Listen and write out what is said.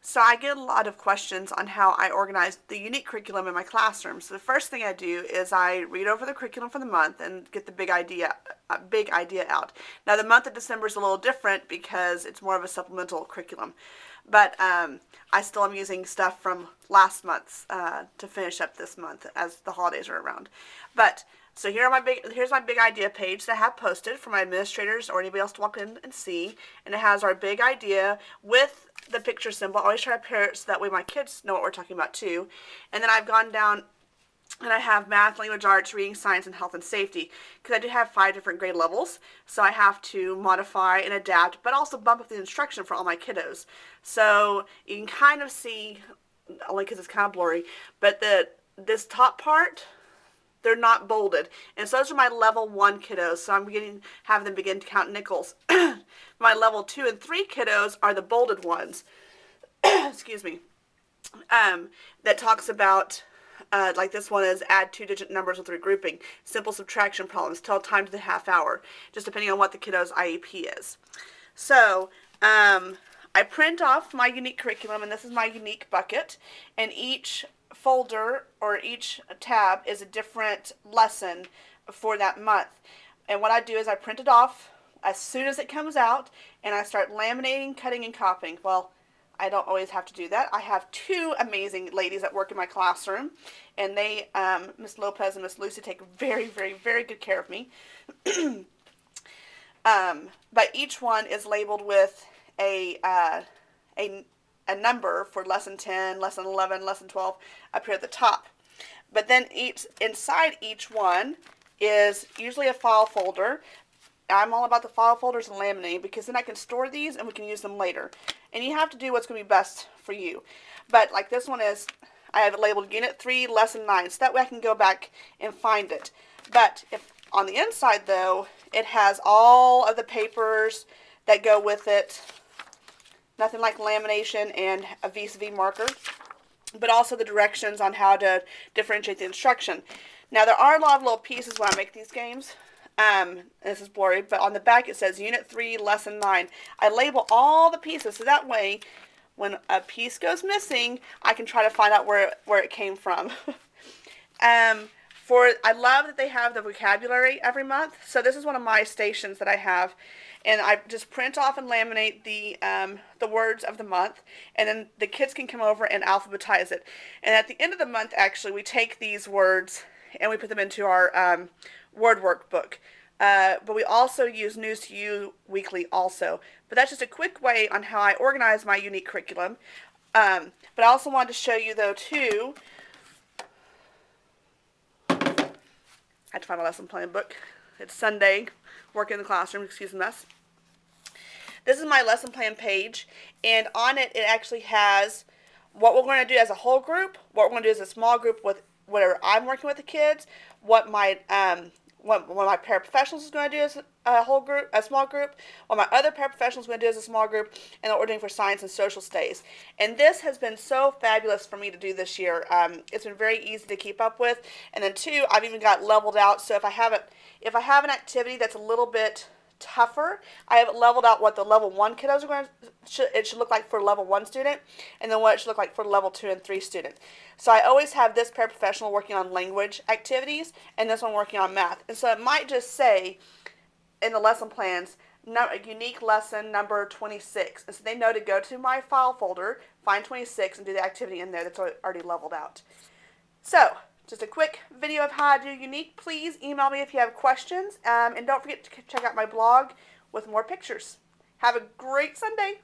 So I get a lot of questions on how I organize the unique curriculum in my classroom. So the first thing I do is I read over the curriculum for the month and get the big idea out. Now the month of December is a little different because it's more of a supplemental curriculum, but I still am using stuff from last month's to finish up this month as the holidays are around. But so here's my big idea page that I have posted for my administrators or anybody else to walk in and see, and it has our big idea with the picture symbol. I always try to pair it so that way my kids know what we're talking about too. And then I've gone down and I have math, language arts, reading, science, and health and safety because I do have 5 different grade levels, so I have to modify and adapt, but also bump up the instruction for all my kiddos. So you can kind of see, only because it's kind of blurry, but this top part, they're not bolded. And so those are my level 1 kiddos. So I'm have them begin to count nickels. My level 2 and 3 kiddos are the bolded ones. Excuse me. That talks about, like this one is add 2-digit numbers with regrouping, simple subtraction problems, tell time to the half hour, just depending on what the kiddo's IEP is. So, I print off my unique curriculum, and this is my unique bucket, and each folder or each tab is a different lesson for that month. And what I do is I print it off as soon as it comes out, and I start laminating, cutting, and copying. Well, I don't always have to do that. I have 2 amazing ladies that work in my classroom, and they, Miss Lopez and Miss Lucy, take very, very, very good care of me. But each one is labeled with a number for lesson 10, lesson 11, lesson 12 up here at the top. But then inside each one is usually a file folder. I'm all about the file folders and laminating because then I can store these and we can use them later. And you have to do what's going to be best for you. But like this one is, I have it labeled Unit 3, Lesson 9, so that way I can go back and find it. But if on the inside though, it has all of the papers that go with it. Nothing like lamination and a vis-a-vis marker, but also the directions on how to differentiate the instruction. Now there are a lot of little pieces when I make these games. This is blurry, but on the back it says Unit 3, Lesson 9. I label all the pieces so that way when a piece goes missing, I can try to find out where it came from. I love that they have the vocabulary every month. So this is one of my stations that I have, and I just print off and laminate the words of the month, and then the kids can come over and alphabetize it. And at the end of the month, actually, we take these words and we put them into our word workbook. But we also use News to You weekly also. But that's just a quick way on how I organize my unique curriculum. But I also wanted to show you, though, too, I had to find my lesson plan book. It's Sunday, work in the classroom, excuse the mess. This is my lesson plan page, and on it, it actually has what we're going to do as a whole group, what we're going to do as a small group with whatever I'm working with the kids, what my paraprofessionals is going to do as a whole group, a small group, what my other paraprofessionals is going to do as a small group, and what we're doing for science and social studies. And this has been so fabulous for me to do this year. It's been very easy to keep up with. And then 2, I've even got leveled out. So if I have an activity that's a little bit tougher, I have it leveled out what the level 1 kiddos are going to, it should look like for a level 1 student, and then what it should look like for level 2 and 3 student. So I always have this paraprofessional working on language activities, and this one working on math. And so it might just say in the lesson plans, unique lesson number 26. And so they know to go to my file folder, find 26, and do the activity in there that's already leveled out. So, just a quick video of how I do unique. Please email me if you have questions. And don't forget to check out my blog with more pictures. Have a great Sunday.